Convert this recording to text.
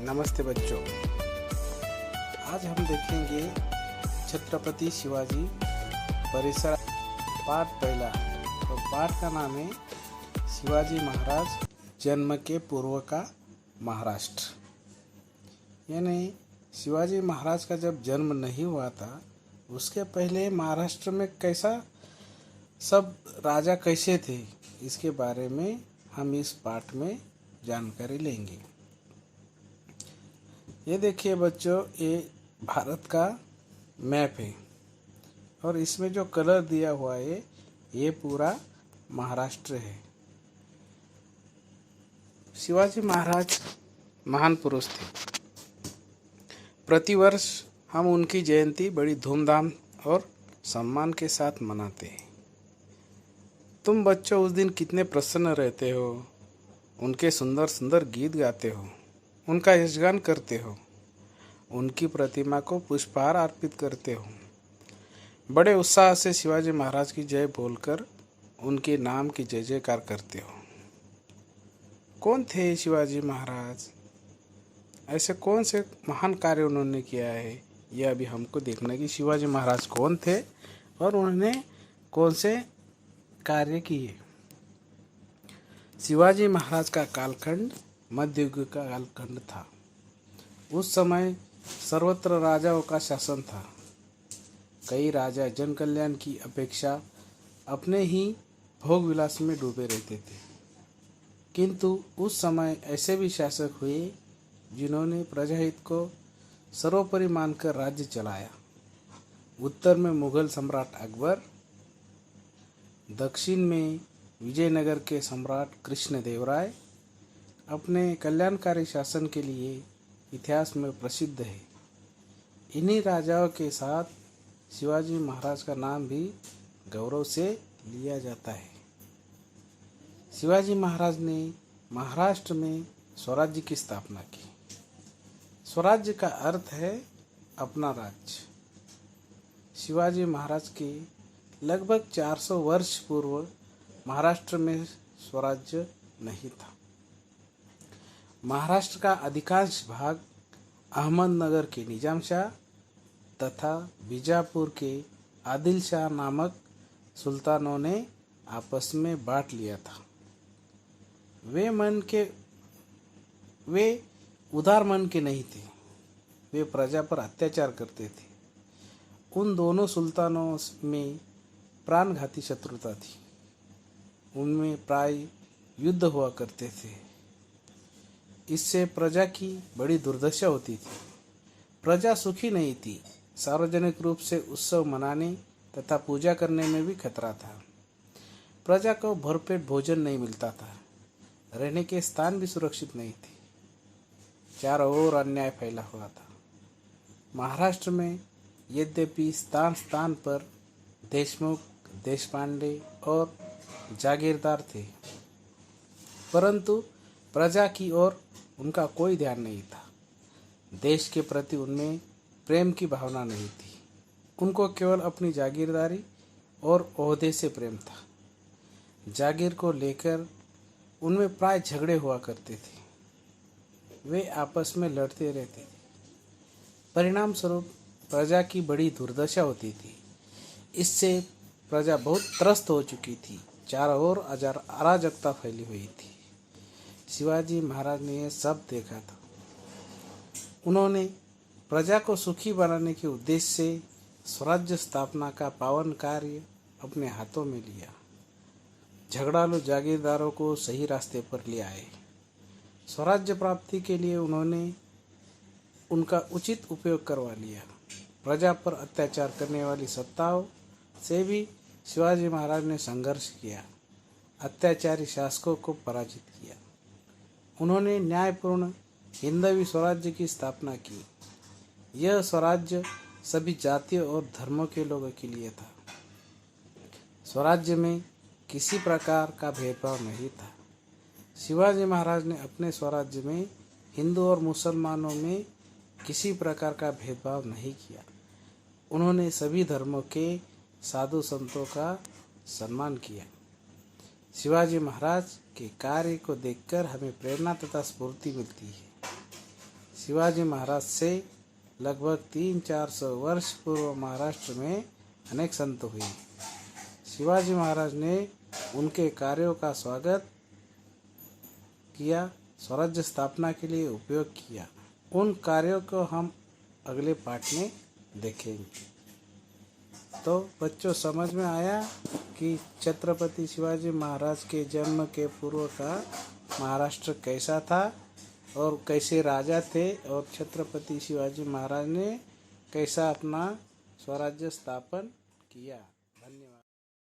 नमस्ते बच्चों। आज हम देखेंगे छत्रपति शिवाजी परिसर पाठ पहला। तो पाठ का नाम है शिवाजी महाराज जन्म के पूर्व का महाराष्ट्र। यानी शिवाजी महाराज का जब जन्म नहीं हुआ था उसके पहले महाराष्ट्र में कैसा सब राजा कैसे थे, इसके बारे में हम इस पाठ में जानकारी लेंगे। ये देखिए बच्चों, ये भारत का मैप है और इसमें जो कलर दिया हुआ है ये पूरा महाराष्ट्र है। शिवाजी महाराज महान पुरुष थे। प्रतिवर्ष हम उनकी जयंती बड़ी धूमधाम और सम्मान के साथ मनाते हैं। तुम बच्चों उस दिन कितने प्रसन्न रहते हो, उनके सुंदर सुंदर गीत गाते हो, उनका यशगान करते हो, उनकी प्रतिमा को पुष्पहार अर्पित करते हो। बड़े उत्साह से शिवाजी महाराज की जय बोलकर उनके नाम की जय जयकार करते हो। कौन थे शिवाजी महाराज? ऐसे कौन से महान कार्य उन्होंने किया है, यह अभी हमको देखना कि शिवाजी महाराज कौन थे और उन्होंने कौन से कार्य किए। शिवाजी महाराज का कालखंड मध्ययुग का कालखंड था। उस समय सर्वत्र राजाओं का शासन था। कई राजा जन कल्याण की अपेक्षा अपने ही भोग विलास में डूबे रहते थे, किंतु उस समय ऐसे भी शासक हुए जिन्होंने प्रजाहित को सर्वोपरि मानकर राज्य चलाया। उत्तर में मुगल सम्राट अकबर, दक्षिण में विजयनगर के सम्राट कृष्णदेवराय अपने कल्याणकारी शासन के लिए इतिहास में प्रसिद्ध है। इन्हीं राजाओं के साथ शिवाजी महाराज का नाम भी गौरव से लिया जाता है। शिवाजी महाराज ने महाराष्ट्र में स्वराज्य की स्थापना की। स्वराज्य का अर्थ है अपना राज्य। शिवाजी महाराज के लगभग 400 वर्ष पूर्व महाराष्ट्र में स्वराज्य नहीं था। महाराष्ट्र का अधिकांश भाग अहमदनगर के निजाम शाह तथा बीजापुर के आदिल शाह नामक सुल्तानों ने आपस में बांट लिया था। वे उदार मन के नहीं थे। वे प्रजा पर अत्याचार करते थे। उन दोनों सुल्तानों में प्राणघाती शत्रुता थी। उनमें प्राय युद्ध हुआ करते थे। इससे प्रजा की बड़ी दुर्दशा होती थी। प्रजा सुखी नहीं थी। सार्वजनिक रूप से उत्सव मनाने तथा पूजा करने में भी खतरा था। प्रजा को भरपेट भोजन नहीं मिलता था। रहने के स्थान भी सुरक्षित नहीं थे। चारों ओर अन्याय फैला हुआ था। महाराष्ट्र में यद्यपि स्थान स्थान पर देशमुख, देशपांडे और जागीरदार थे, परंतु प्रजा की ओर उनका कोई ध्यान नहीं था। देश के प्रति उनमें प्रेम की भावना नहीं थी। उनको केवल अपनी जागीरदारी और ओहदे से प्रेम था। जागीर को लेकर उनमें प्राय झगड़े हुआ करते थे। वे आपस में लड़ते रहते थे। परिणाम स्वरूप प्रजा की बड़ी दुर्दशा होती थी। इससे प्रजा बहुत त्रस्त हो चुकी थी। चारों ओर अराजकता फैली हुई थी। शिवाजी महाराज ने यह सब देखा था। उन्होंने प्रजा को सुखी बनाने के उद्देश्य से स्वराज्य स्थापना का पावन कार्य अपने हाथों में लिया। झगड़ालू जागीरदारों को सही रास्ते पर ले आए। स्वराज्य प्राप्ति के लिए उन्होंने उनका उचित उपयोग करवा लिया। प्रजा पर अत्याचार करने वाली सत्ताओं से भी शिवाजी महाराज ने संघर्ष किया। अत्याचारी शासकों को पराजित किया। उन्होंने न्यायपूर्ण हिंदवी स्वराज्य की स्थापना की। यह स्वराज्य सभी जातियों और धर्मों के लोगों के लिए था। स्वराज्य में किसी प्रकार का भेदभाव नहीं था। शिवाजी महाराज ने अपने स्वराज्य में हिंदू और मुसलमानों में किसी प्रकार का भेदभाव नहीं किया। उन्होंने सभी धर्मों के साधु संतों का सम्मान किया। शिवाजी महाराज के कार्य को देखकर हमें प्रेरणा तथा स्फूर्ति मिलती है। शिवाजी महाराज से लगभग 300-400 वर्ष पूर्व महाराष्ट्र में अनेक संत हुए। शिवाजी महाराज ने उनके कार्यों का स्वागत किया, स्वराज्य स्थापना के लिए उपयोग किया। उन कार्यों को हम अगले पाठ में देखेंगे। तो बच्चों, समझ में आया कि छत्रपति शिवाजी महाराज के जन्म के पूर्व का महाराष्ट्र कैसा था और कैसे राजा थे, और छत्रपति शिवाजी महाराज ने कैसा अपना स्वराज्य स्थापन किया।